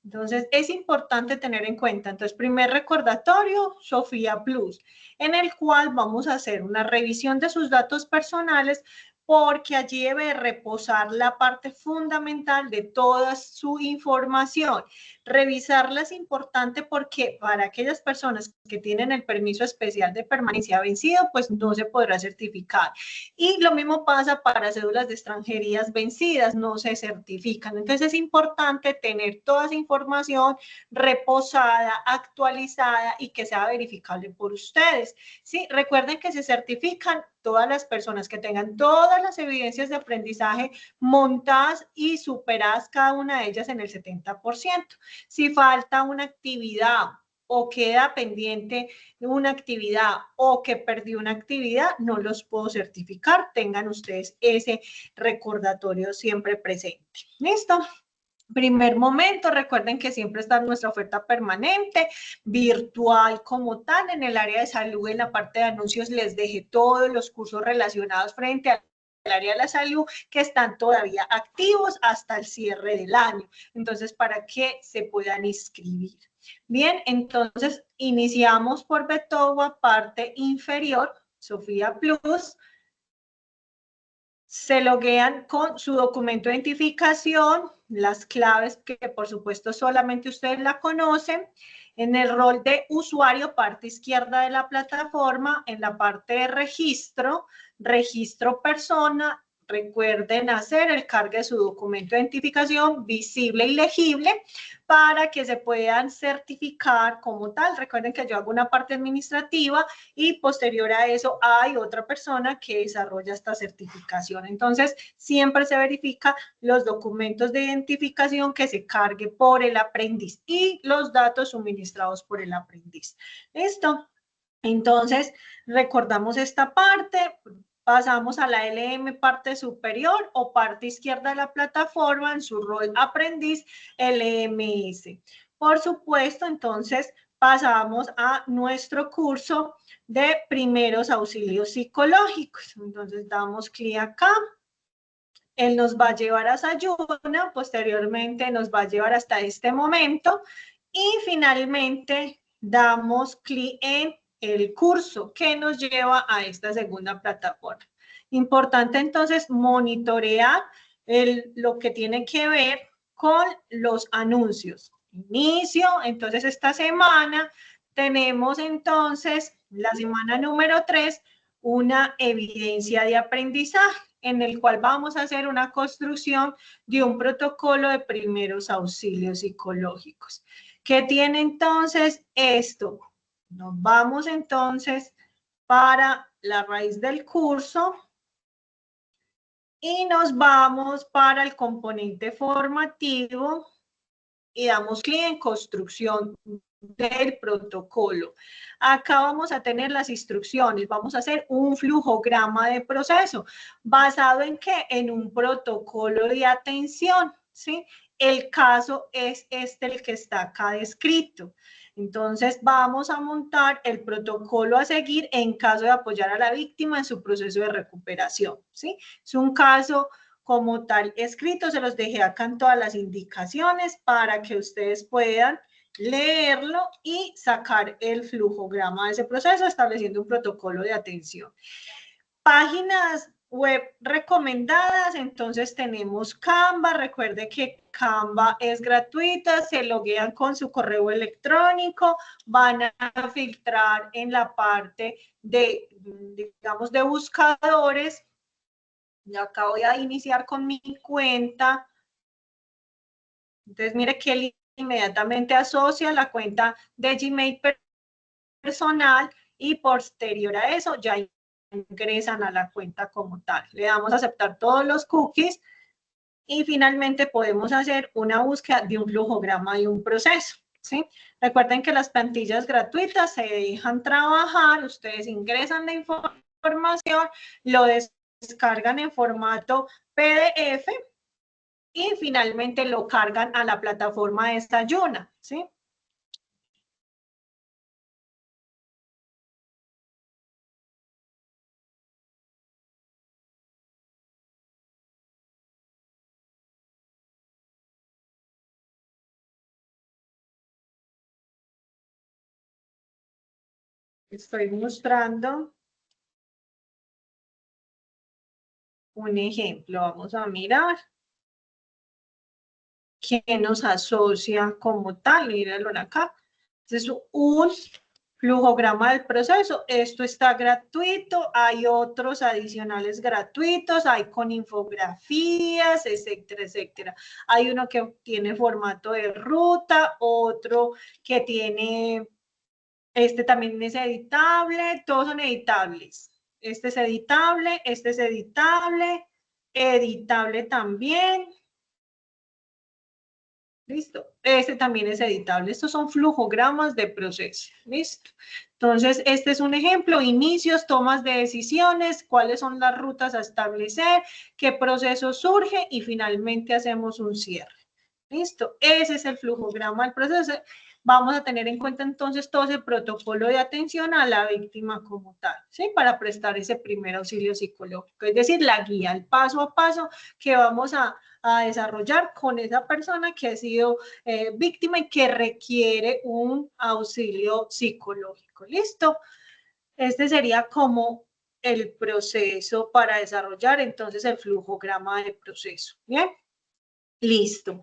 Entonces, es importante tener en cuenta. Entonces, primer recordatorio, Sofía Plus, en el cual vamos a hacer una revisión de sus datos personales porque allí debe reposar la parte fundamental de toda su información. Revisarla es importante porque para aquellas personas que tienen el permiso especial de permanencia vencido, pues no se podrá certificar. Y lo mismo pasa para cédulas de extranjerías vencidas, no se certifican. Entonces es importante tener toda esa información reposada, actualizada y que sea verificable por ustedes. ¿Sí? Recuerden que se certifican todas las personas que tengan todas las evidencias de aprendizaje montadas y superadas cada una de ellas en el 70%. Si falta una actividad o queda pendiente una actividad o que perdí una actividad, no los puedo certificar. Tengan ustedes ese recordatorio siempre presente. ¿Listo? Primer momento, recuerden que siempre está nuestra oferta permanente, virtual como tal, en el área de salud, en la parte de anuncios les dejé todos los cursos relacionados frente al área de la salud que están todavía activos hasta el cierre del año, entonces para que se puedan inscribir. Bien, entonces iniciamos por Betowa, parte inferior, Sofía Plus, se loguean con su documento de identificación, las claves que por supuesto solamente ustedes la conocen, en el rol de usuario, parte izquierda de la plataforma, en la parte de registro, registro persona, recuerden hacer el cargue de su documento de identificación visible y legible para que se puedan certificar como tal. Recuerden que yo hago una parte administrativa y posterior a eso hay otra persona que desarrolla esta certificación. Entonces, siempre se verifica los documentos de identificación que se cargue por el aprendiz y los datos suministrados por el aprendiz. ¿Listo? Entonces, recordamos esta parte, pasamos a la LM parte superior o parte izquierda de la plataforma en su rol aprendiz LMS. Por supuesto, entonces pasamos a nuestro curso de primeros auxilios psicológicos. Entonces damos clic acá. Él nos va a llevar a Sayuna, posteriormente nos va a llevar hasta este momento y finalmente damos clic en el curso que nos lleva a esta segunda plataforma. Importante entonces monitorear lo que tiene que ver con los anuncios. Inicio, entonces esta semana tenemos entonces la semana número 3, una evidencia de aprendizaje en el cual vamos a hacer una construcción de un protocolo de primeros auxilios psicológicos. ¿Qué tiene entonces esto? Nos vamos entonces para la raíz del curso y nos vamos para el componente formativo y damos clic en construcción del protocolo. Acá vamos a tener las instrucciones, vamos a hacer un flujograma de proceso, ¿basado en qué? En un protocolo de atención, ¿sí? El caso es este el que está acá descrito. Entonces vamos a montar el protocolo a seguir en caso de apoyar a la víctima en su proceso de recuperación, ¿sí? Es un caso como tal escrito, se los dejé acá en todas las indicaciones para que ustedes puedan leerlo y sacar el flujograma de ese proceso, estableciendo un protocolo de atención. Páginas web recomendadas, entonces tenemos Canva, recuerde que Canva es gratuita, se loguean con su correo electrónico, van a filtrar en la parte de, digamos, de buscadores. Yo acá voy a iniciar con mi cuenta. Entonces, mire que él inmediatamente asocia la cuenta de Gmail personal y posterior a eso ya ingresan a la cuenta como tal. Le damos a aceptar todos los cookies y finalmente podemos hacer una búsqueda de un flujograma y un proceso. ¿Sí? Recuerden que las plantillas gratuitas se dejan trabajar, ustedes ingresan la información, lo descargan en formato PDF y finalmente lo cargan a la plataforma de Sayuna, ¿sí? Estoy mostrando un ejemplo. Vamos a mirar qué nos asocia como tal. Mírenlo acá. Este es un flujograma del proceso. Esto está gratuito. Hay otros adicionales gratuitos. Hay con infografías, etcétera, etcétera. Hay uno que tiene formato de ruta, otro que tiene... Este también es editable, todos son editables. Este es editable, editable también. ¿Listo? Este también es editable. Estos son flujogramas de proceso. ¿Listo? Entonces, este es un ejemplo, inicios, tomas de decisiones, cuáles son las rutas a establecer, qué proceso surge y finalmente hacemos un cierre. ¿Listo? Ese es el flujograma del proceso. Vamos a tener en cuenta entonces todo ese protocolo de atención a la víctima como tal, ¿sí? Para prestar ese primer auxilio psicológico, es decir, la guía, el paso a paso que vamos a desarrollar con esa persona que ha sido víctima y que requiere un auxilio psicológico. ¿Listo? Este sería como el proceso para desarrollar entonces el flujograma de proceso. ¿Bien? Listo.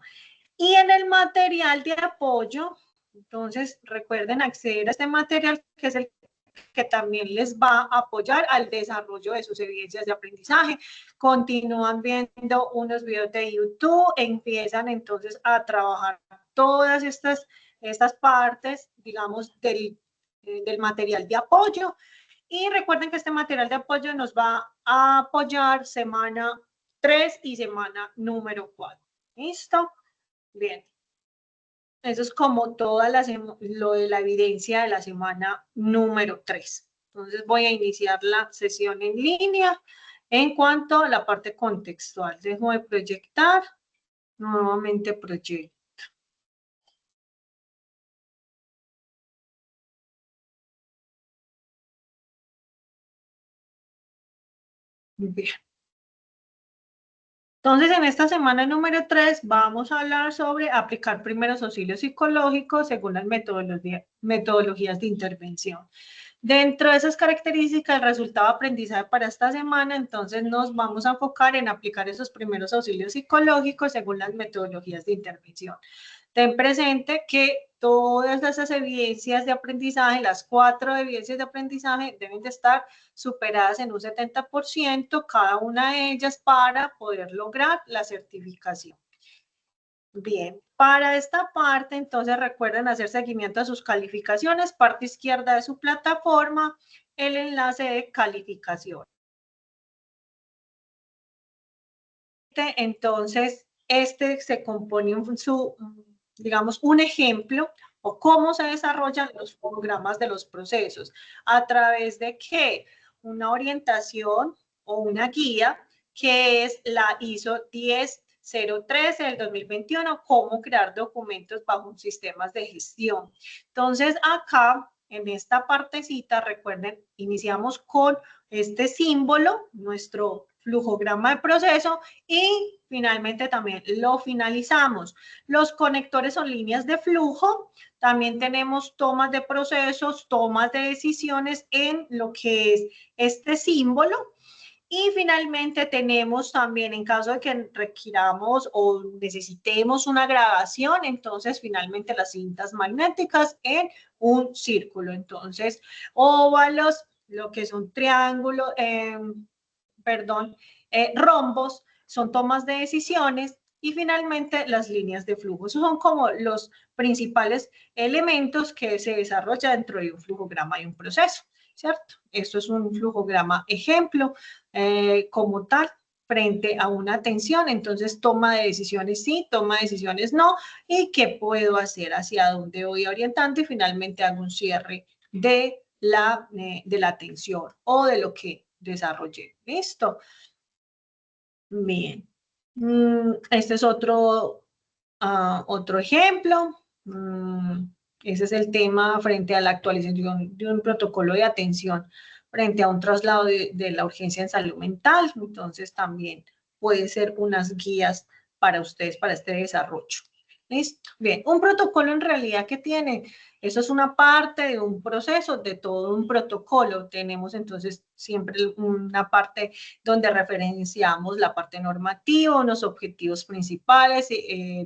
Y en el material de apoyo, entonces recuerden acceder a este material que es el que también les va a apoyar al desarrollo de sus evidencias de aprendizaje. Continúan viendo unos videos de YouTube, empiezan entonces a trabajar todas estas partes, digamos, del material de apoyo. Y recuerden que este material de apoyo nos va a apoyar semana 3 y semana número 4. ¿Listo? Bien. Eso es como toda lo de la evidencia de la semana número 3. Entonces voy a iniciar la sesión en línea. En cuanto a la parte contextual, dejo de proyectar, nuevamente proyecto. Bien. Entonces, en esta semana número 3 vamos a hablar sobre aplicar primeros auxilios psicológicos según las metodologías de intervención. Dentro de esas características, el resultado de aprendizaje para esta semana, entonces nos vamos a enfocar en aplicar esos primeros auxilios psicológicos según las metodologías de intervención. Ten presente que todas esas evidencias de aprendizaje, las 4 evidencias de aprendizaje, deben de estar superadas en un 70%, cada una de ellas para poder lograr la certificación. Bien, para esta parte, entonces recuerden hacer seguimiento a sus calificaciones, parte izquierda de su plataforma, el enlace de calificación. Entonces, este se compone digamos, un ejemplo o cómo se desarrollan los programas de los procesos. ¿A través de qué? Una orientación o una guía que es la ISO 10013 del 2021, cómo crear documentos bajo sistemas de gestión. Entonces, acá, en esta partecita, recuerden, iniciamos con este símbolo, nuestro flujograma de proceso, y finalmente también lo finalizamos. Los conectores son líneas de flujo, también tenemos tomas de procesos, tomas de decisiones en lo que es este símbolo. Y finalmente tenemos también, en caso de que requiramos o necesitemos una grabación, entonces finalmente las cintas magnéticas en un círculo. Entonces, óvalos, lo que es un triángulo, rombos, son tomas de decisiones y finalmente las líneas de flujo. Esos son como los principales elementos que se desarrollan dentro de un flujograma y un proceso, ¿cierto? Esto es un flujograma ejemplo como tal frente a una atención, entonces toma de decisiones sí, toma de decisiones no, y qué puedo hacer, hacia dónde voy orientando y finalmente hago un cierre de la atención o de lo que desarrollé. ¿Listo? Bien. Este es otro ejemplo. Ese es el tema frente a la actualización de un protocolo de atención frente a un traslado de la urgencia en salud mental. Entonces, también pueden ser unas guías para ustedes, para este desarrollo. ¿Listo? Bien, un protocolo en realidad que tiene Eso es una parte de un proceso, de todo un protocolo. Tenemos entonces siempre una parte donde referenciamos la parte normativa, los objetivos principales,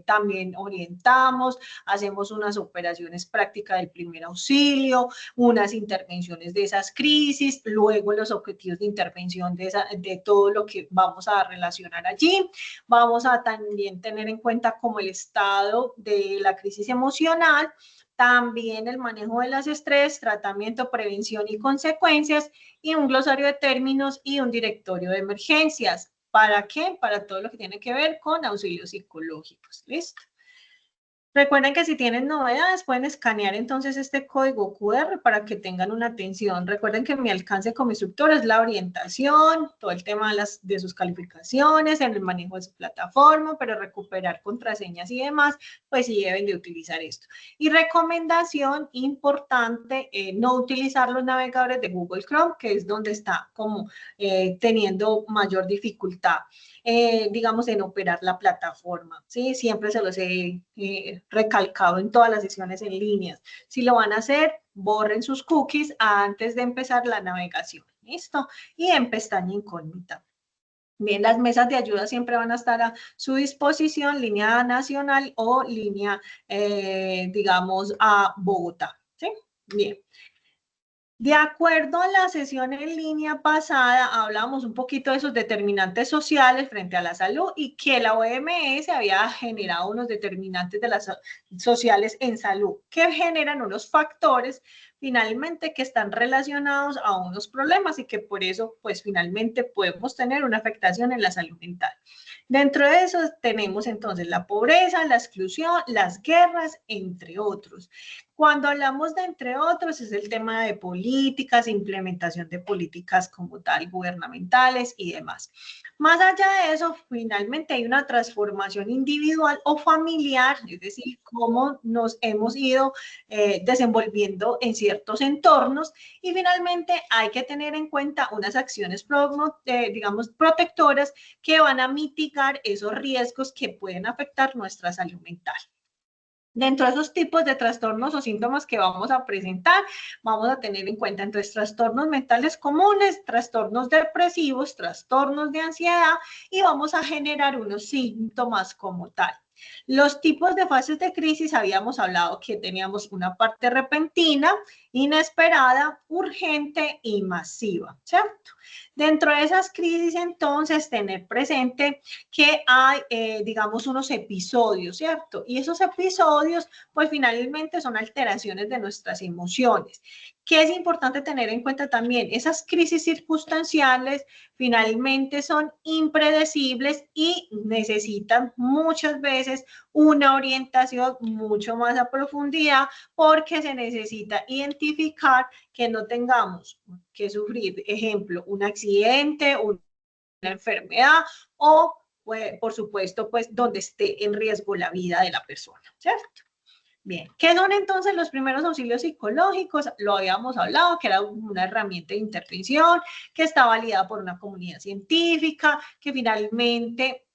también orientamos, hacemos unas operaciones prácticas del primer auxilio, unas intervenciones de esas crisis, luego los objetivos de intervención de todo lo que vamos a relacionar allí. Vamos a también tener en cuenta como el estado de la crisis emocional, también el manejo de las estrés, tratamiento, prevención y consecuencias, y un glosario de términos y un directorio de emergencias. ¿Para qué? Para todo lo que tiene que ver con auxilios psicológicos. ¿Listo? Recuerden que si tienen novedades pueden escanear entonces este código QR para que tengan una atención. Recuerden que mi alcance como instructor es la orientación, todo el tema de sus calificaciones, en el manejo de su plataforma, pero recuperar contraseñas y demás, pues sí deben de utilizar esto. Y recomendación importante, no utilizar los navegadores de Google Chrome, que es donde está como teniendo mayor dificultad. Digamos, en operar la plataforma, ¿sí? Siempre se los he recalcado en todas las sesiones en línea. Si lo van a hacer, borren sus cookies antes de empezar la navegación, ¿listo? Y en pestaña incógnita. Bien, las mesas de ayuda siempre van a estar a su disposición, línea nacional o línea, digamos, a Bogotá, ¿sí? Bien. De acuerdo a la sesión en línea pasada, hablamos un poquito de esos determinantes sociales frente a la salud y que la OMS había generado unos determinantes de las sociales en salud que generan unos factores finalmente que están relacionados a unos problemas y que por eso pues finalmente podemos tener una afectación en la salud mental. Dentro de eso tenemos entonces la pobreza, la exclusión, las guerras, entre otros. Cuando hablamos de entre otros, es el tema de políticas, implementación de políticas como tal, gubernamentales y demás. Más allá de eso, finalmente hay una transformación individual o familiar, es decir, cómo nos hemos ido desenvolviendo en ciertos entornos y finalmente hay que tener en cuenta unas acciones, digamos, protectoras que van a mitigar esos riesgos que pueden afectar nuestra salud mental. Dentro de esos tipos de trastornos o síntomas que vamos a presentar, vamos a tener en cuenta entonces trastornos mentales comunes, trastornos depresivos, trastornos de ansiedad y vamos a generar unos síntomas como tal. Los tipos de fases de crisis habíamos hablado que teníamos una parte repentina, inesperada, urgente y masiva, ¿cierto? Dentro de esas crisis, entonces, tener presente que hay, digamos, unos episodios, ¿cierto? Y esos episodios, pues, finalmente son alteraciones de nuestras emociones. ¿Qué es importante tener en cuenta también? Esas crisis circunstanciales finalmente son impredecibles y necesitan muchas veces una orientación mucho más a profundidad porque se necesita identificar que no tengamos que sufrir, ejemplo, un accidente, una enfermedad o, pues, por supuesto, pues donde esté en riesgo la vida de la persona, ¿cierto? Bien, ¿qué son entonces los primeros auxilios psicológicos? Lo habíamos hablado, que era una herramienta de intervención que está validada por una comunidad científica, que finalmente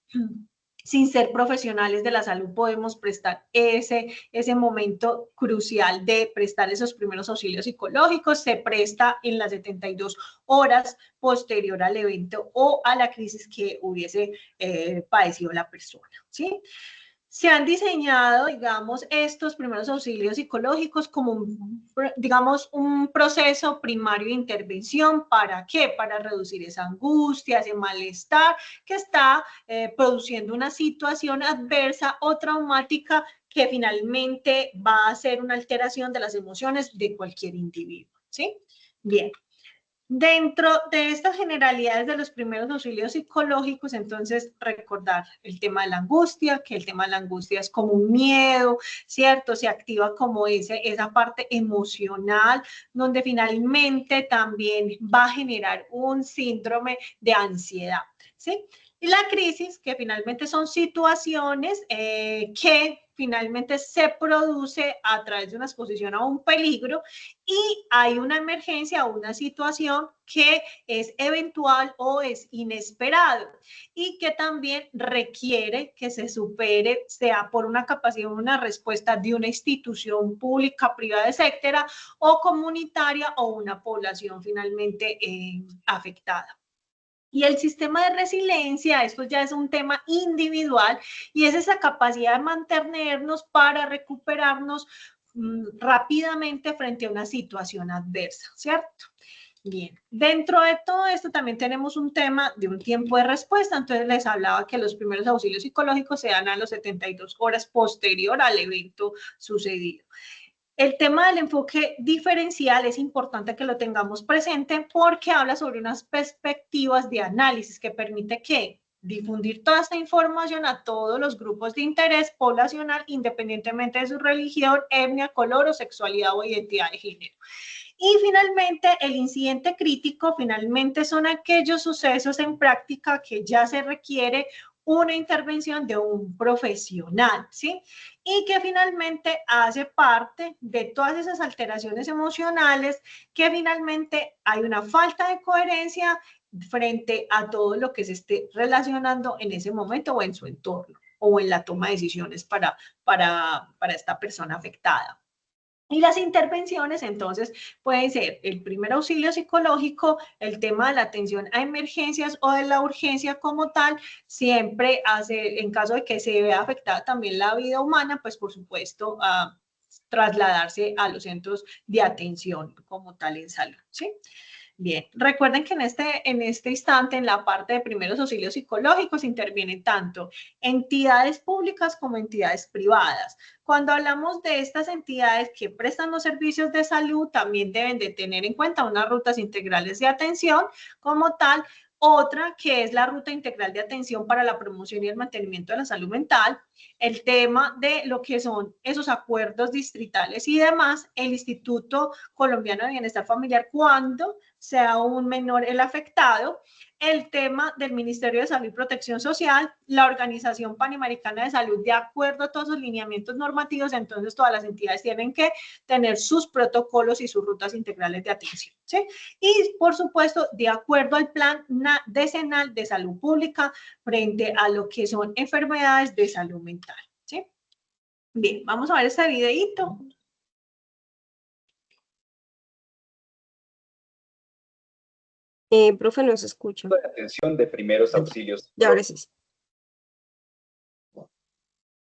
sin ser profesionales de la salud podemos prestar ese momento crucial de prestar esos primeros auxilios psicológicos. Se presta en las 72 horas posterior al evento o a la crisis que hubiese padecido la persona, ¿sí? Se han diseñado, digamos, estos primeros auxilios psicológicos como, digamos, un proceso primario de intervención. ¿Para qué? Para reducir esa angustia, ese malestar que está produciendo una situación adversa o traumática que finalmente va a ser una alteración de las emociones de cualquier individuo, ¿sí? Bien. Dentro de estas generalidades de los primeros auxilios psicológicos, entonces recordar el tema de la angustia, que el tema de la angustia es como un miedo, ¿cierto? Se activa como esa parte emocional, donde finalmente también va a generar un síndrome de ansiedad, ¿sí? Y la crisis, que finalmente son situaciones que finalmente se produce a través de una exposición a un peligro y hay una emergencia o una situación que es eventual o es inesperado y que también requiere que se supere, sea por una capacidad o una respuesta de una institución pública, privada, etcétera, o comunitaria o una población finalmente afectada. Y el sistema de resiliencia, esto ya es un tema individual y es esa capacidad de mantenernos para recuperarnos rápidamente frente a una situación adversa, ¿cierto? Bien, dentro de todo esto también tenemos un tema de un tiempo de respuesta, entonces les hablaba que los primeros auxilios psicológicos se dan a las 72 horas posterior al evento sucedido. El tema del enfoque diferencial es importante que lo tengamos presente porque habla sobre unas perspectivas de análisis que permite que difundir toda esta información a todos los grupos de interés poblacional independientemente de su religión, etnia, color o sexualidad o identidad de género. Y finalmente, el incidente crítico, finalmente son aquellos sucesos en práctica que ya se requiere una intervención de un profesional, ¿sí? Y que finalmente hace parte de todas esas alteraciones emocionales que finalmente hay una falta de coherencia frente a todo lo que se esté relacionando en ese momento o en su entorno o en la toma de decisiones para esta persona afectada. Y las intervenciones, entonces, pueden ser el primer auxilio psicológico, el tema de la atención a emergencias o de la urgencia como tal, siempre hace, en caso de que se vea afectada también la vida humana, pues por supuesto, trasladarse a los centros de atención como tal en salud, ¿sí? Bien, recuerden que en este instante, en la parte de primeros auxilios psicológicos, intervienen tanto entidades públicas como entidades privadas. Cuando hablamos de estas entidades que prestan los servicios de salud, también deben de tener en cuenta unas rutas integrales de atención como tal. Otra que es la ruta integral de atención para la promoción y el mantenimiento de la salud mental, el tema de lo que son esos acuerdos distritales y demás, el Instituto Colombiano de Bienestar Familiar cuando sea un menor el afectado, el tema del Ministerio de Salud y Protección Social, la Organización Panamericana de Salud, de acuerdo a todos los lineamientos normativos, entonces todas las entidades tienen que tener sus protocolos y sus rutas integrales de atención, ¿sí? Y, por supuesto, de acuerdo al Plan Decenal de Salud Pública frente a lo que son enfermedades de salud mental, ¿sí? Bien, vamos a ver este videíto. Profe, no se escucha. Atención de primeros auxilios. Ya, ahora sí.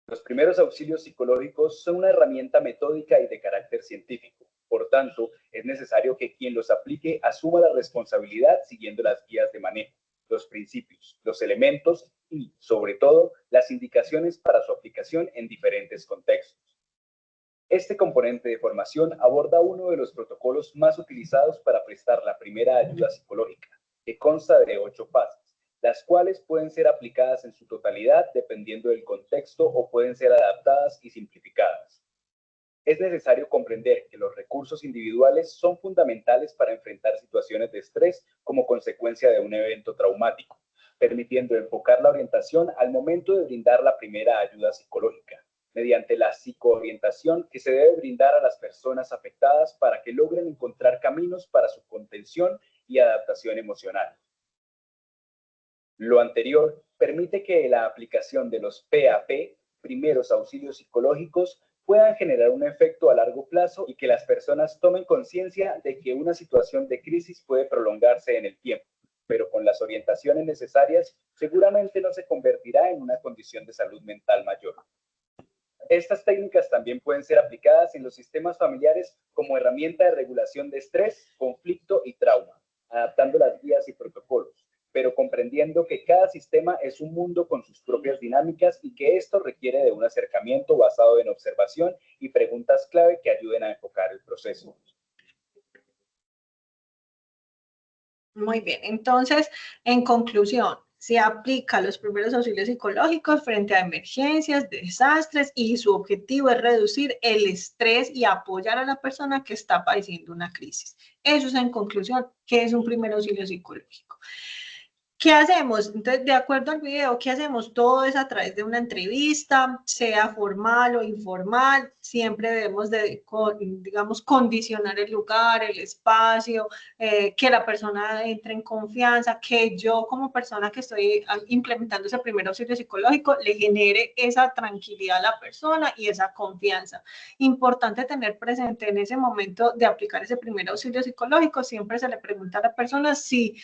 Los primeros auxilios psicológicos son una herramienta metódica y de carácter científico. Por tanto, es necesario que quien los aplique asuma la responsabilidad siguiendo las guías de manejo, los principios, los elementos y, sobre todo, las indicaciones para su aplicación en diferentes contextos. Este componente de formación aborda uno de los protocolos más utilizados para prestar la primera ayuda psicológica, que consta de 8 fases, las cuales pueden ser aplicadas en su totalidad dependiendo del contexto o pueden ser adaptadas y simplificadas. Es necesario comprender que los recursos individuales son fundamentales para enfrentar situaciones de estrés como consecuencia de un evento traumático, permitiendo enfocar la orientación al momento de brindar la primera ayuda psicológica, mediante la psicoorientación que se debe brindar a las personas afectadas para que logren encontrar caminos para su contención y adaptación emocional. Lo anterior permite que la aplicación de los PAP, primeros auxilios psicológicos, puedan generar un efecto a largo plazo y que las personas tomen conciencia de que una situación de crisis puede prolongarse en el tiempo, pero con las orientaciones necesarias seguramente no se convertirá en una condición de salud mental mayor. Estas técnicas también pueden ser aplicadas en los sistemas familiares como herramienta de regulación de estrés, conflicto y trauma, adaptando las guías y protocolos, pero comprendiendo que cada sistema es un mundo con sus propias dinámicas y que esto requiere de un acercamiento basado en observación y preguntas clave que ayuden a enfocar el proceso. Muy bien, entonces, en conclusión, se aplica los primeros auxilios psicológicos frente a emergencias, desastres y su objetivo es reducir el estrés y apoyar a la persona que está padeciendo una crisis. Eso es en conclusión, ¿qué es un primer auxilio psicológico? ¿Qué hacemos? Entonces, de acuerdo al video, ¿qué hacemos? Todo es a través de una entrevista, sea formal o informal. Siempre debemos de, digamos, condicionar el lugar, el espacio, que la persona entre en confianza, que yo como persona que estoy implementando ese primer auxilio psicológico le genere esa tranquilidad a la persona y esa confianza. Importante tener presente en ese momento de aplicar ese primer auxilio psicológico, siempre se le pregunta a la persona si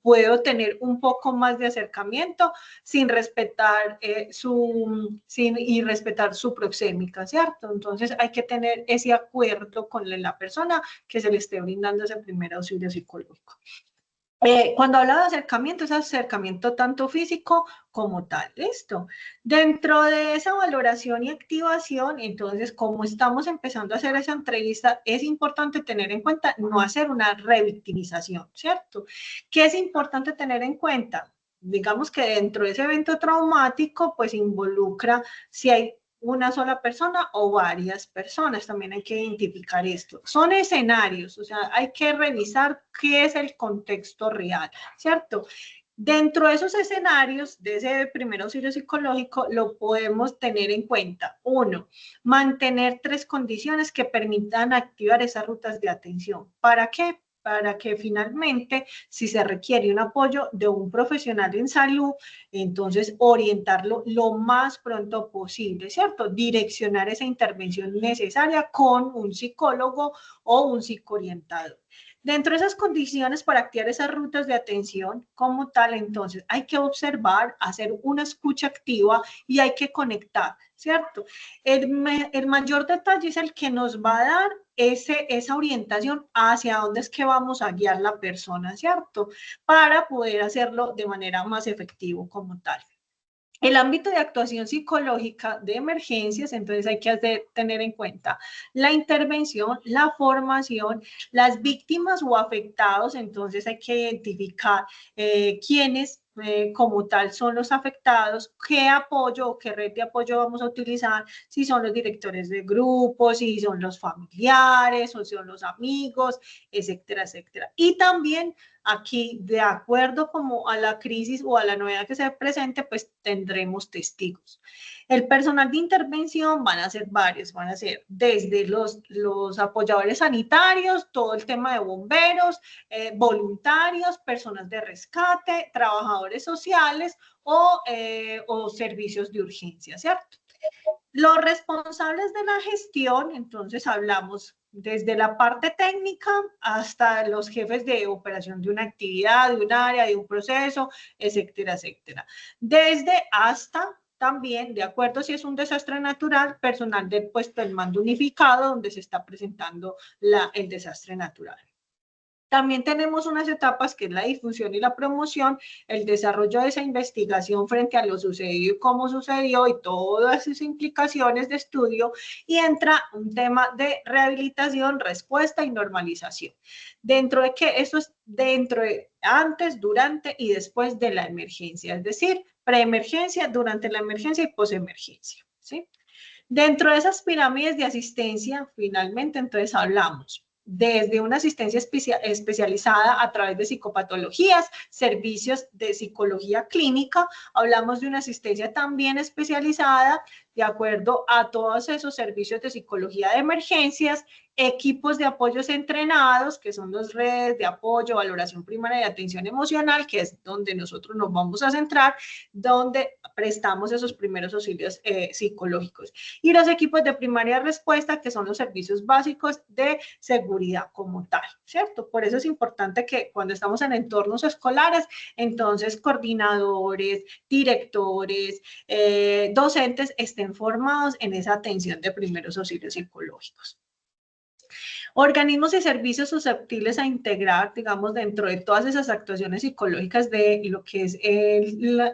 puedo tener un poco más de acercamiento sin respetar y respetar su proxémica, ¿cierto? Entonces hay que tener ese acuerdo con la persona que se le esté brindando ese primer auxilio psicológico. Cuando habla de acercamiento, es acercamiento tanto físico como tal, ¿listo? Dentro de esa valoración y activación, entonces, como estamos empezando a hacer esa entrevista, es importante tener en cuenta no hacer una revictimización, ¿cierto? ¿Qué es importante tener en cuenta? Digamos que dentro de ese evento traumático, pues involucra si hay una sola persona o varias personas, también hay que identificar esto. Son escenarios, o sea, hay que revisar qué es el contexto real, ¿cierto? Dentro de esos escenarios, de ese primer auxilio psicológico, lo podemos tener en cuenta. 1, mantener 3 condiciones que permitan activar esas rutas de atención. ¿Para qué? Para que finalmente, si se requiere un apoyo de un profesional en salud, entonces orientarlo lo más pronto posible, ¿cierto? Direccionar esa intervención necesaria con un psicólogo o un psicoorientador. Dentro de esas condiciones para activar esas rutas de atención como tal, entonces hay que observar, hacer una escucha activa y hay que conectar, ¿cierto? El mayor detalle es el que nos va a dar esa orientación hacia dónde es que vamos a guiar la persona, ¿cierto? Para poder hacerlo de manera más efectiva como tal. El ámbito de actuación psicológica de emergencias, entonces hay que tener en cuenta la intervención, la formación, las víctimas o afectados, entonces hay que identificar quiénes como tal son los afectados, qué apoyo o qué red de apoyo vamos a utilizar, si son los directores de grupos, si son los familiares o son los amigos, etcétera, etcétera. Y también aquí, de acuerdo como a la crisis o a la novedad que se presente, pues tendremos testigos. El personal de intervención van a ser varios, van a ser desde los apoyadores sanitarios, todo el tema de bomberos, voluntarios, personas de rescate, trabajadores sociales o servicios de urgencia, ¿cierto? Los responsables de la gestión, entonces hablamos desde la parte técnica hasta los jefes de operación de una actividad, de un área, de un proceso, etcétera, etcétera. Desde hasta también, de acuerdo si es un desastre natural, personal del puesto del mando unificado donde se está presentando el desastre natural. También tenemos unas etapas que es la difusión y la promoción, el desarrollo de esa investigación frente a lo sucedido y cómo sucedió y todas sus implicaciones de estudio, y entra un tema de rehabilitación, respuesta y normalización. Dentro de que eso es dentro de antes, durante y después de la emergencia, es decir, preemergencia, durante la emergencia y posemergencia, ¿sí? Dentro de esas pirámides de asistencia, finalmente, entonces hablamos desde una asistencia especializada a través de psicopatologías, servicios de psicología clínica, hablamos de una asistencia también especializada de acuerdo a todos esos servicios de psicología de emergencias, equipos de apoyos entrenados, que son las redes de apoyo, valoración primaria y atención emocional, que es donde nosotros nos vamos a centrar, donde prestamos esos primeros auxilios psicológicos. Y los equipos de primaria respuesta, que son los servicios básicos de seguridad como tal, ¿cierto? Por eso es importante que cuando estamos en entornos escolares, entonces coordinadores, directores, docentes estén formados en esa atención de primeros auxilios psicológicos. Organismos y servicios susceptibles a integrar, digamos, dentro de todas esas actuaciones psicológicas de lo que es,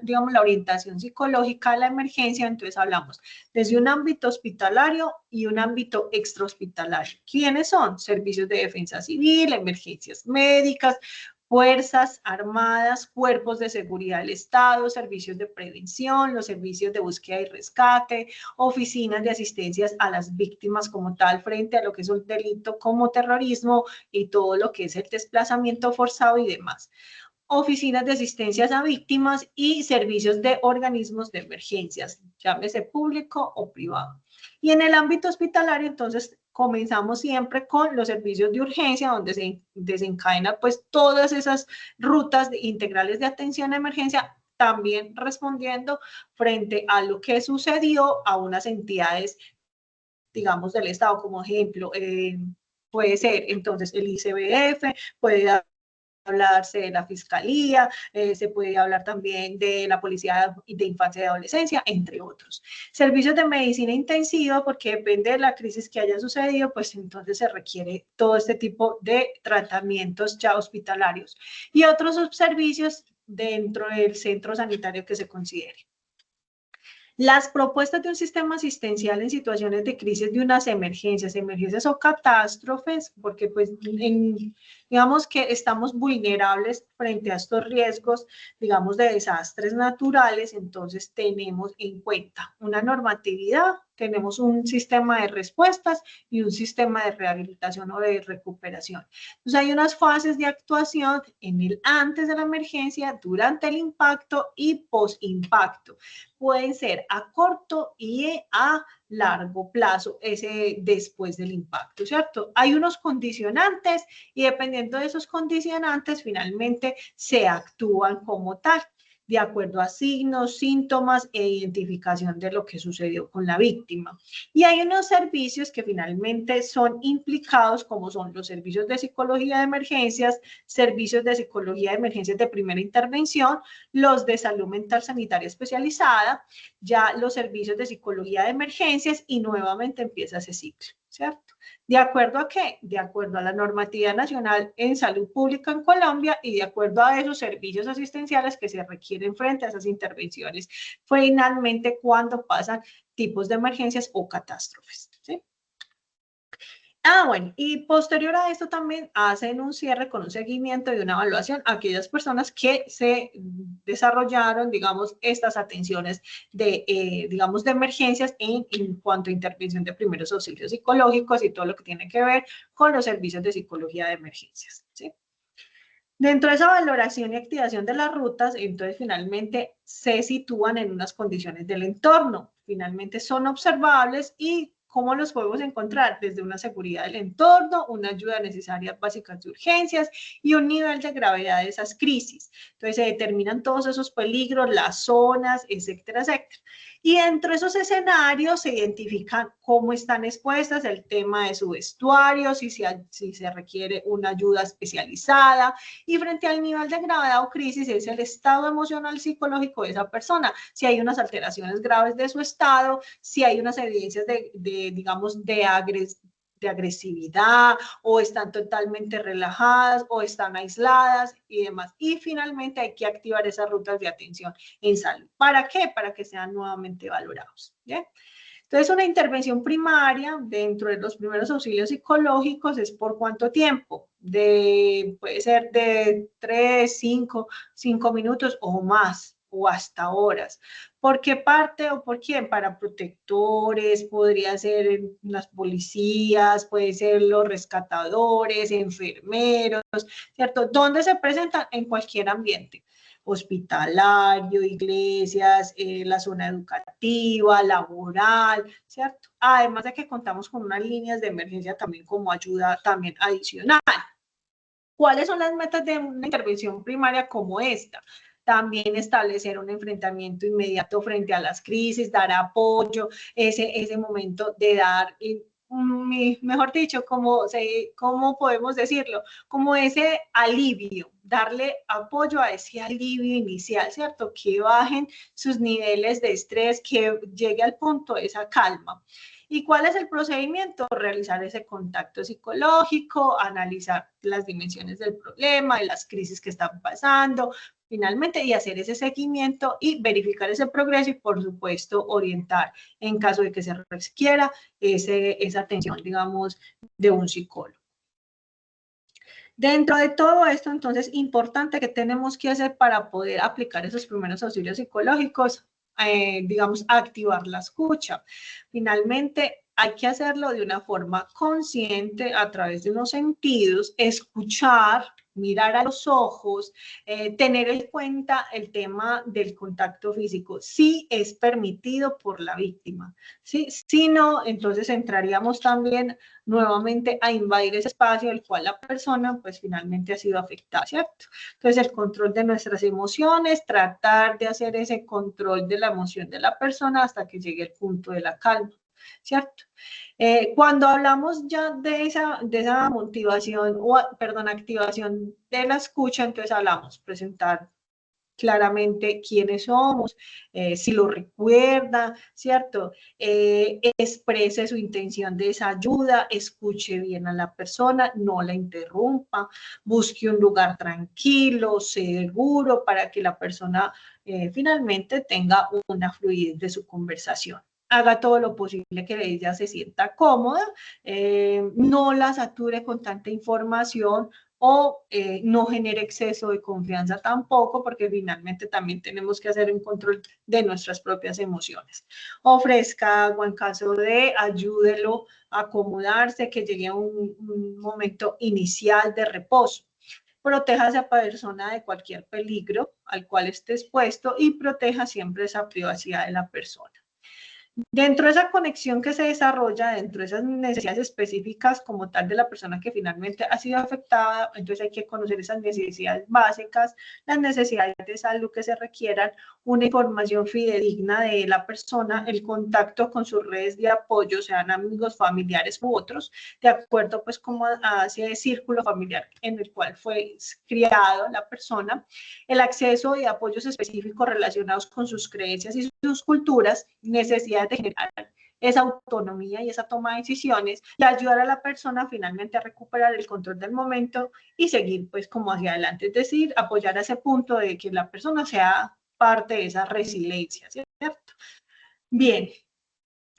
digamos, la orientación psicológica a la emergencia. Entonces hablamos desde un ámbito hospitalario y un ámbito extrahospitalario. ¿Quiénes son? Servicios de defensa civil, emergencias médicas, Fuerzas Armadas, cuerpos de seguridad del Estado, servicios de prevención, los servicios de búsqueda y rescate, oficinas de asistencias a las víctimas como tal frente a lo que es un delito como terrorismo y todo lo que es el desplazamiento forzado y demás. oficinas de asistencias a víctimas y servicios de organismos de emergencias, llámese público o privado. Y en el ámbito hospitalario, entonces, comenzamos siempre con los servicios de urgencia, donde se desencadena pues todas esas rutas integrales de atención a emergencia, también respondiendo frente a lo que sucedió a unas entidades, digamos, del Estado, como ejemplo, puede ser entonces el ICBF, puede hablarse de la Fiscalía, se puede hablar también de la Policía de Infancia y Adolescencia, entre otros. Servicios de medicina intensiva, porque depende de la crisis que haya sucedido, pues entonces se requiere todo este tipo de tratamientos ya hospitalarios. Y otros subservicios dentro del centro sanitario que se considere. Las propuestas de un sistema asistencial en situaciones de crisis, de unas emergencias o catástrofes, porque pues digamos que estamos vulnerables frente a estos riesgos, digamos, de desastres naturales, entonces tenemos en cuenta una normatividad, tenemos un sistema de respuestas y un sistema de rehabilitación o de recuperación. Entonces hay unas fases de actuación en el antes de la emergencia, durante el impacto y post-impacto. Pueden ser a corto y a largo plazo, ese después del impacto, ¿cierto? Hay unos condicionantes y dependiendo de esos condicionantes, finalmente se actúan como tal, de acuerdo a signos, síntomas e identificación de lo que sucedió con la víctima. Y hay unos servicios que finalmente son implicados, como son los servicios de psicología de emergencias, servicios de psicología de emergencias de primera intervención, los de salud mental sanitaria especializada, ya los servicios de psicología de emergencias y nuevamente empieza ese ciclo, ¿cierto? ¿De acuerdo a qué? De acuerdo a la normatividad nacional en salud pública en Colombia y de acuerdo a esos servicios asistenciales que se requieren frente a esas intervenciones, finalmente cuando pasan tipos de emergencias o catástrofes, ¿sí? Bueno, y posterior a esto también hacen un cierre con un seguimiento y una evaluación a aquellas personas que se desarrollaron, digamos, estas atenciones de, digamos, de emergencias en cuanto a intervención de primeros auxilios psicológicos y todo lo que tiene que ver con los servicios de psicología de emergencias, ¿sí? Dentro de esa valoración y activación de las rutas, entonces finalmente se sitúan en unas condiciones del entorno, finalmente son observables y ¿cómo los podemos encontrar? Desde una seguridad del entorno, una ayuda necesaria básicas de urgencias y un nivel de gravedad de esas crisis. Entonces se determinan todos esos peligros, las zonas, etcétera, etcétera. Y dentro de esos escenarios se identifican cómo están expuestas, el tema de su vestuario, si se requiere una ayuda especializada, y frente al nivel de gravedad o crisis es el estado emocional psicológico de esa persona, si hay unas alteraciones graves de su estado, si hay unas evidencias digamos, de agresividad, o están totalmente relajadas, o están aisladas y demás. Y finalmente hay que activar esas rutas de atención en salud. ¿Para qué? Para que sean nuevamente valorados. ¿Bien? Entonces, una intervención primaria dentro de los primeros auxilios psicológicos es por cuánto tiempo, puede ser de 3, 5 minutos o más, o hasta horas. ¿Por qué parte o por quién? Para protectores, podría ser las policías, puede ser los rescatadores, enfermeros, ¿cierto? ¿Dónde se presentan? En cualquier ambiente. Hospitalario, iglesias, la zona educativa, laboral, ¿cierto? Además de que contamos con unas líneas de emergencia también como ayuda también adicional. ¿Cuáles son las metas de una intervención primaria como esta? También establecer un enfrentamiento inmediato frente a las crisis, dar apoyo, ese momento de dar, mejor dicho, ¿cómo podemos decirlo? Como ese alivio, darle apoyo a ese alivio inicial, ¿cierto? Que bajen sus niveles de estrés, que llegue al punto de esa calma. ¿Y cuál es el procedimiento? Realizar ese contacto psicológico, analizar las dimensiones del problema, de las crisis que están pasando, finalmente, y hacer ese seguimiento y verificar ese progreso y, por supuesto, orientar en caso de que se requiera esa atención, digamos, de un psicólogo. Dentro de todo esto, entonces, importante que tenemos que hacer para poder aplicar esos primeros auxilios psicológicos, digamos, activar la escucha. Finalmente, hay que hacerlo de una forma consciente a través de unos sentidos, escuchar mirar a los ojos, tener en cuenta el tema del contacto físico, si es permitido por la víctima. ¿Sí? Si no, entonces entraríamos también nuevamente a invadir ese espacio del cual la persona pues finalmente ha sido afectada, ¿cierto? Entonces el control de nuestras emociones, tratar de hacer ese control de la emoción de la persona hasta que llegue el punto de la calma, ¿cierto? Cuando hablamos ya de esa motivación, o perdón, activación de la escucha, entonces hablamos, presentar claramente quiénes somos, si lo recuerda, ¿cierto? Exprese su intención de esa ayuda, escuche bien a la persona, no la interrumpa, busque un lugar tranquilo, seguro, para que la persona finalmente tenga una fluidez de su conversación. Haga todo lo posible que ella se sienta cómoda, no la sature con tanta información, o no genere exceso de confianza tampoco, porque finalmente también tenemos que hacer un control de nuestras propias emociones. Ofrezca agua en caso de, ayúdelo a acomodarse, que llegue a un momento inicial de reposo. Proteja a esa persona de cualquier peligro al cual esté expuesto y proteja siempre esa privacidad de la persona. Dentro de esa conexión que se desarrolla, dentro de esas necesidades específicas como tal de la persona que finalmente ha sido afectada, entonces hay que conocer esas necesidades básicas, las necesidades de salud que se requieran, una información fidedigna de la persona, el contacto con sus redes de apoyo, sean amigos, familiares u otros, de acuerdo pues como a ese círculo familiar en el cual fue criado la persona, el acceso y apoyos específicos relacionados con sus creencias y sus culturas, necesidades de generar esa autonomía y esa toma de decisiones y ayudar a la persona finalmente a recuperar el control del momento y seguir pues como hacia adelante, es decir, apoyar a ese punto de que la persona sea parte de esa resiliencia, ¿cierto? Bien.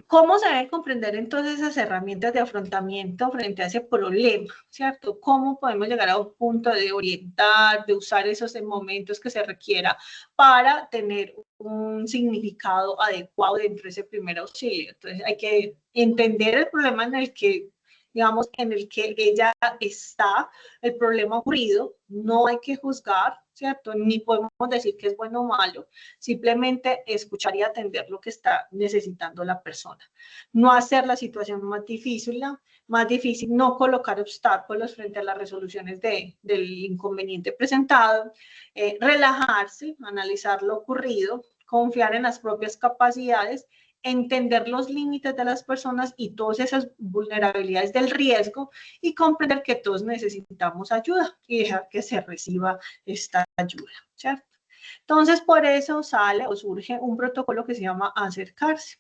¿Cómo se deben comprender entonces esas herramientas de afrontamiento frente a ese problema, ¿cierto? ¿Cómo podemos llegar a un punto de orientar, de usar esos momentos que se requiera para tener un significado adecuado dentro de ese primer auxilio? Entonces hay que entender el problema en el que, digamos, en el que ella está, el problema ocurrido, no hay que juzgar, ¿cierto? Ni podemos decir que es bueno o malo, simplemente escuchar y atender lo que está necesitando la persona. No hacer la situación más difícil, no colocar obstáculos frente a las resoluciones del inconveniente presentado, relajarse, analizar lo ocurrido, confiar en las propias capacidades, entender los límites de las personas y todas esas vulnerabilidades del riesgo y comprender que todos necesitamos ayuda y dejar que se reciba esta ayuda, ¿cierto? Entonces, por eso sale o surge un protocolo que se llama acercarse.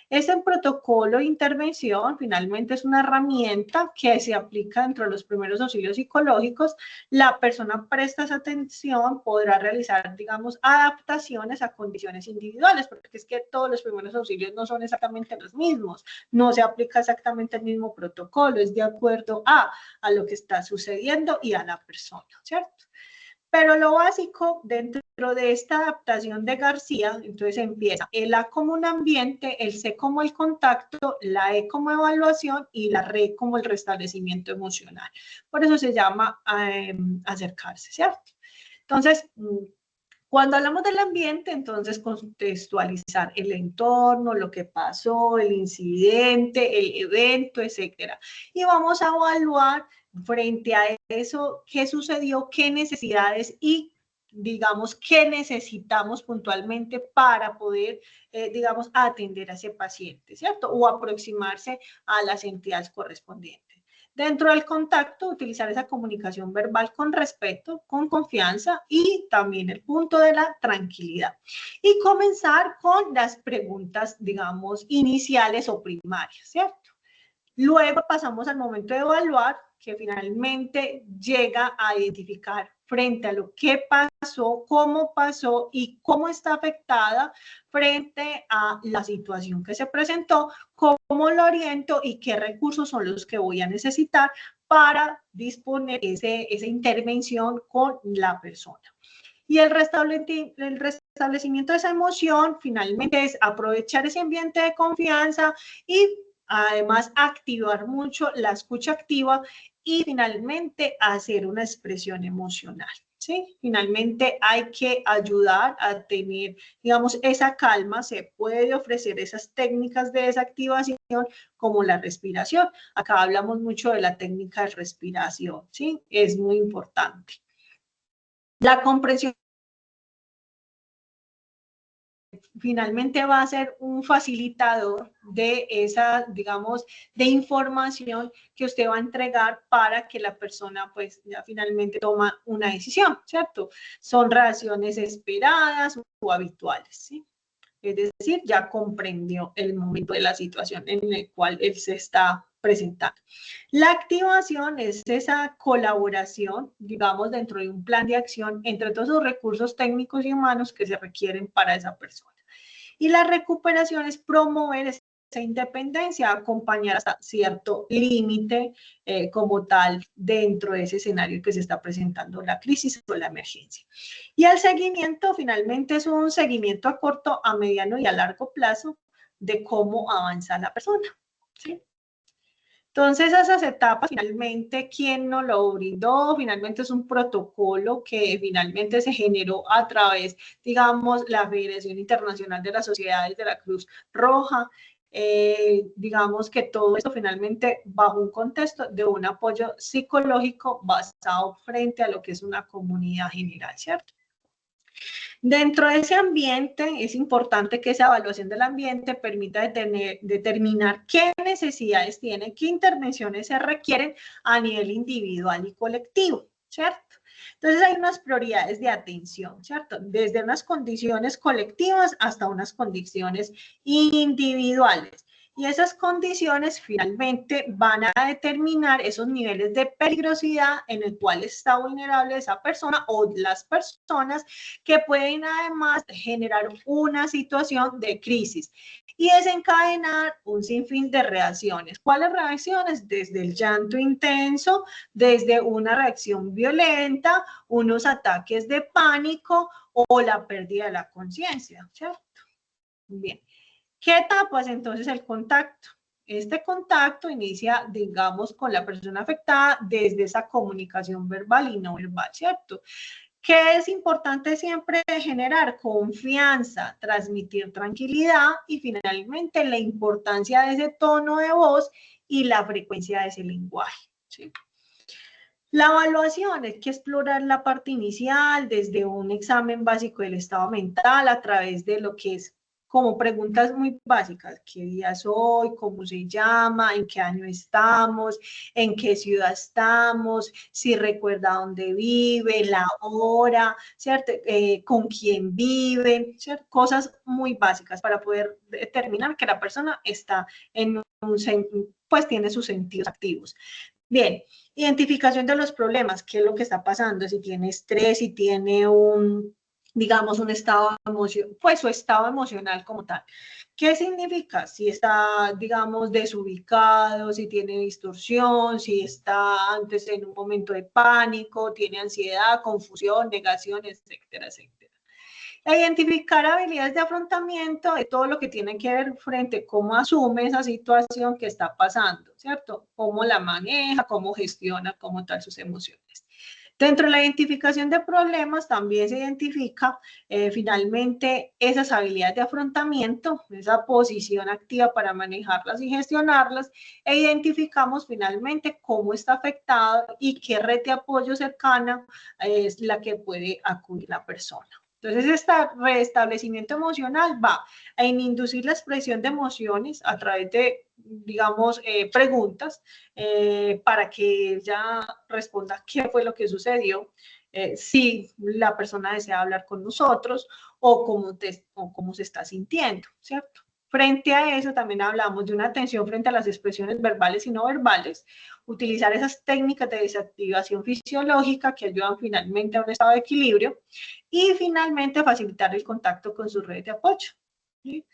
Ese protocolo de intervención finalmente es una herramienta que se aplica dentro de los primeros auxilios psicológicos. La persona presta esa atención, podrá realizar, digamos, adaptaciones a condiciones individuales, porque es que todos los primeros auxilios no son exactamente los mismos, no se aplica exactamente el mismo protocolo, es de acuerdo a lo que está sucediendo y a la persona, ¿cierto? Pero lo básico dentro de esta adaptación de García, entonces empieza el A como un ambiente, el C como el contacto, la E como evaluación y la R como el restablecimiento emocional. Por eso se llama acercarse, ¿cierto? Entonces, cuando hablamos del ambiente, entonces contextualizar el entorno, lo que pasó, el incidente, el evento, etcétera. Y vamos a evaluar frente a eso qué sucedió, qué necesidades y, digamos, qué necesitamos puntualmente para poder, digamos, atender a ese paciente, ¿cierto? O aproximarse a las entidades correspondientes. Dentro del contacto, utilizar esa comunicación verbal con respeto, con confianza y también el punto de la tranquilidad. Y comenzar con las preguntas, digamos, iniciales o primarias, ¿cierto? Luego pasamos al momento de evaluar, que finalmente llega a identificar frente a lo que pasó, cómo pasó y cómo está afectada frente a la situación que se presentó, cómo lo oriento y qué recursos son los que voy a necesitar para disponer esa intervención con la persona. Y el restablecimiento de esa emoción finalmente es aprovechar ese ambiente de confianza y Además, activar mucho la escucha activa y finalmente hacer una expresión emocional. ¿Sí? Finalmente hay que ayudar a tener, digamos, esa calma. Se puede ofrecer esas técnicas de desactivación como la respiración. Acá hablamos mucho de la técnica de respiración, ¿sí? Es muy importante. La comprensión finalmente va a ser un facilitador de esa, digamos, de información que usted va a entregar para que la persona, pues, ya finalmente toma una decisión, ¿cierto? Son reacciones esperadas o habituales, ¿sí? Es decir, ya comprendió el momento de la situación en el cual él se está presentando. La activación es esa colaboración, digamos, dentro de un plan de acción entre todos los recursos técnicos y humanos que se requieren para esa persona. Y la recuperación es promover esa independencia, acompañar hasta cierto límite como tal dentro de ese escenario que se está presentando la crisis o la emergencia. Y el seguimiento finalmente es un seguimiento a corto, a mediano y a largo plazo de cómo avanza la persona, ¿sí? Entonces, esas etapas, finalmente, ¿quién nos lo brindó? Finalmente es un protocolo que finalmente se generó a través, digamos, la Federación Internacional de las Sociedades de la Cruz Roja. Digamos que todo esto finalmente bajo un contexto de un apoyo psicológico basado frente a lo que es una comunidad general, ¿cierto? Dentro de ese ambiente es importante que esa evaluación del ambiente permita determinar qué necesidades tiene, qué intervenciones se requieren a nivel individual y colectivo, ¿cierto? Entonces hay unas prioridades de atención, ¿cierto? Desde unas condiciones colectivas hasta unas condiciones individuales. Y esas condiciones finalmente van a determinar esos niveles de peligrosidad en el cual está vulnerable esa persona o las personas que pueden además generar una situación de crisis y desencadenar un sinfín de reacciones. ¿Cuáles reacciones? Desde el llanto intenso, desde una reacción violenta, unos ataques de pánico o la pérdida de la conciencia, ¿cierto? Bien. ¿Qué etapas? Entonces el contacto. Este contacto inicia, digamos, con la persona afectada desde esa comunicación verbal y no verbal, ¿cierto? ¿Qué es importante siempre generar? Confianza, transmitir tranquilidad y finalmente la importancia de ese tono de voz y la frecuencia de ese lenguaje, ¿sí? La evaluación es que explorar la parte inicial desde un examen básico del estado mental a través de lo que es como preguntas muy básicas, ¿qué día soy? ¿Cómo se llama? ¿En qué año estamos? ¿En qué ciudad estamos? Si recuerda dónde vive, la hora, ¿cierto? ¿Con quién vive? ¿Cierto? Cosas muy básicas para poder determinar que la persona está en pues tiene sus sentidos activos. Bien, identificación de los problemas, qué es lo que está pasando, si tiene estrés, si tiene digamos, un estado emocional, pues su estado emocional como tal. ¿Qué significa? Si está, digamos, desubicado, si tiene distorsión, si está antes en un momento de pánico, tiene ansiedad, confusión, negación, etcétera, etcétera. Identificar habilidades de afrontamiento de todo lo que tiene que ver frente a cómo asume esa situación que está pasando, ¿cierto? Cómo la maneja, cómo gestiona como tal sus emociones. Dentro de la identificación de problemas también se identifica finalmente esas habilidades de afrontamiento, esa posición activa para manejarlas y gestionarlas, e identificamos finalmente cómo está afectado y qué red de apoyo cercana es la que puede acudir la persona. Entonces, este restablecimiento emocional va a inducir la expresión de emociones a través de, digamos, preguntas para que ella responda qué fue lo que sucedió, si la persona desea hablar con nosotros o cómo se está sintiendo, ¿cierto? Frente a eso, también hablamos de una atención frente a las expresiones verbales y no verbales, utilizar esas técnicas de desactivación fisiológica que ayudan finalmente a un estado de equilibrio y finalmente facilitar el contacto con sus redes de apoyo, ¿sí?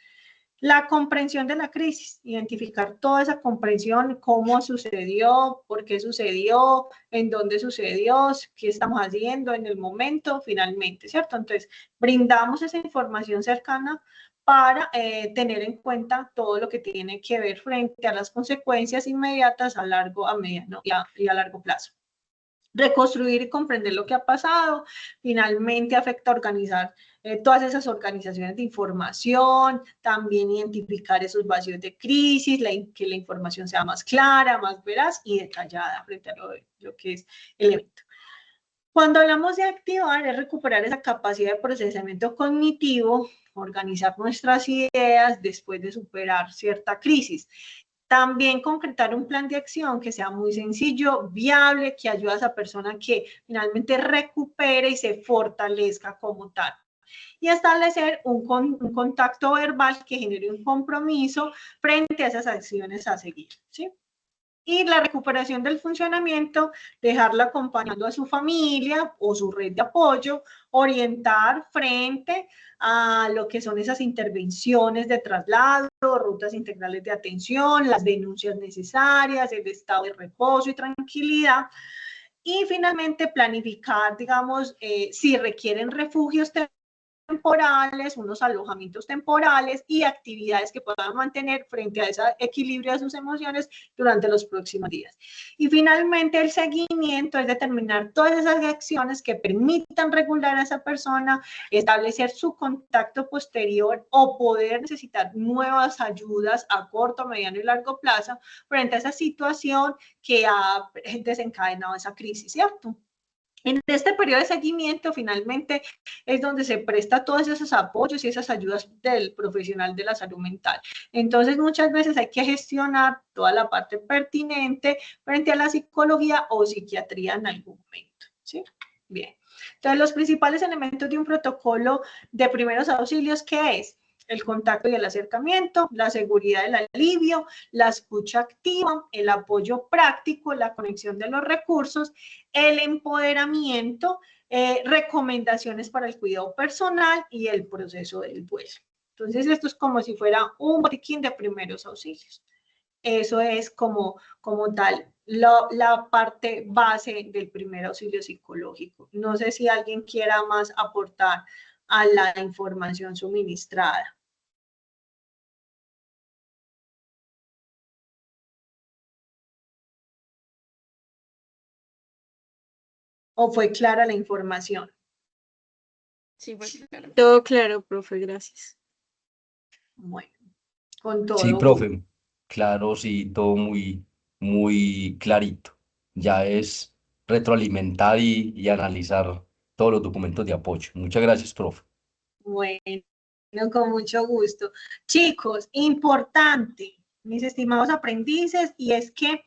La comprensión de la crisis, identificar toda esa comprensión, cómo sucedió, por qué sucedió, en dónde sucedió, qué estamos haciendo en el momento, finalmente, ¿cierto? Entonces, brindamos esa información cercana para tener en cuenta todo lo que tiene que ver frente a las consecuencias inmediatas a largo, a mediano y a largo plazo. Reconstruir y comprender lo que ha pasado, finalmente afecta a organizar todas esas organizaciones de información, también identificar esos vacíos de crisis, que la información sea más clara, más veraz y detallada frente a lo que es el evento. Cuando hablamos de activar, es recuperar esa capacidad de procesamiento cognitivo, organizar nuestras ideas después de superar cierta crisis. También concretar un plan de acción que sea muy sencillo, viable, que ayude a esa persona que finalmente recupere y se fortalezca como tal. Y establecer un contacto verbal que genere un compromiso frente a esas acciones a seguir, ¿sí? Y la recuperación del funcionamiento, dejarla acompañando a su familia o su red de apoyo, orientar frente a lo que son esas intervenciones de traslado, rutas integrales de atención, las denuncias necesarias, el estado de reposo y tranquilidad. Y finalmente planificar, digamos, si requieren refugios temporales, unos alojamientos temporales y actividades que puedan mantener frente a ese equilibrio de sus emociones durante los próximos días. Y finalmente el seguimiento es determinar todas esas acciones que permitan regular a esa persona, establecer su contacto posterior o poder necesitar nuevas ayudas a corto, mediano y largo plazo frente a esa situación que ha desencadenado esa crisis, ¿cierto? En este periodo de seguimiento, finalmente, es donde se presta todos esos apoyos y esas ayudas del profesional de la salud mental. Entonces, muchas veces hay que gestionar toda la parte pertinente frente a la psicología o psiquiatría en algún momento, ¿sí? Bien. Entonces, los principales elementos de un protocolo de primeros auxilios, ¿qué es? El contacto y el acercamiento, la seguridad del alivio, la escucha activa, el apoyo práctico, la conexión de los recursos, el empoderamiento, recomendaciones para el cuidado personal y el proceso del duelo. Entonces, esto es como si fuera un botiquín de primeros auxilios. Eso es como tal la parte base del primer auxilio psicológico. No sé si alguien quiera más aportar a la información suministrada. ¿O fue clara la información? Sí, fue claro. Todo claro, profe, gracias. Bueno, con todo. Sí, profe, claro, sí, todo muy clarito. Ya es retroalimentar y analizar todos los documentos de apoyo. Muchas gracias, profe. Bueno, con mucho gusto. Chicos, importante, mis estimados aprendices, y es que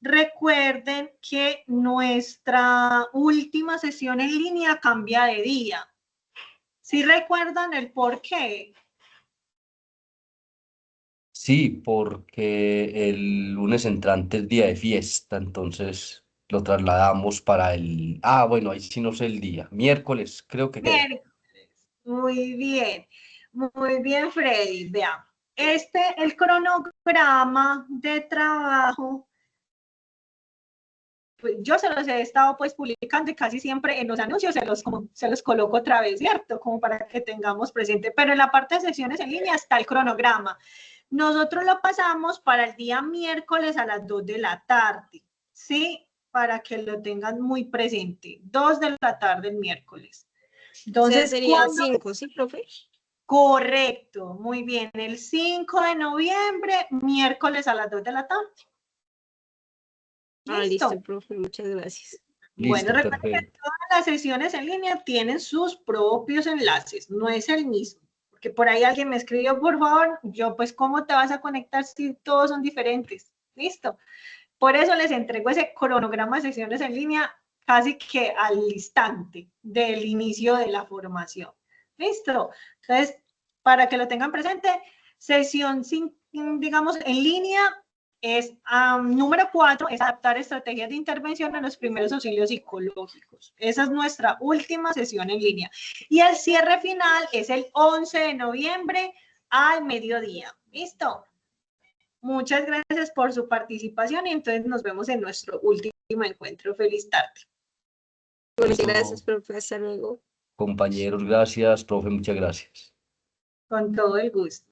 recuerden que nuestra última sesión en línea cambia de día. ¿Sí recuerdan el por qué? Sí, porque el lunes entrante es día de fiesta, entonces lo trasladamos para el... Ah, bueno, ahí sí no sé el día. Miércoles, creo que queda. Miércoles. Muy bien, Freddy. Vean, el cronograma de trabajo, pues yo se los he estado pues publicando y casi siempre en los anuncios se los coloco otra vez, ¿cierto? Como para que tengamos presente, pero en la parte de sesiones en línea está el cronograma. Nosotros lo pasamos para el día miércoles a las 2 de la tarde, ¿sí? Para que lo tengan muy presente, 2 de la tarde el miércoles. Entonces, sería 5, ¿sí, profe? Correcto, muy bien. El 5 de noviembre, miércoles a las 2 de la tarde. Ah, listo, profe, muchas gracias. Bueno, Listo, recuerden que perfecto. todas las sesiones en línea tienen sus propios enlaces, no es el mismo. Porque por ahí alguien me escribió, por favor, yo pues, ¿cómo te vas a conectar si todos son diferentes? Listo. Por eso les entrego ese cronograma de sesiones en línea casi que al instante del inicio de la formación. ¿Listo? Entonces, para que lo tengan presente, sesión, digamos, en línea es número 4, es adaptar estrategias de intervención a los primeros auxilios psicológicos. Esa es nuestra última sesión en línea. Y el cierre final es el 11 de noviembre al mediodía. ¿Listo? Muchas gracias por su participación y entonces nos vemos en nuestro último encuentro. Feliz tarde. Muchas gracias, profe. Hasta luego. Compañeros, gracias. Profe, muchas gracias. Con todo el gusto.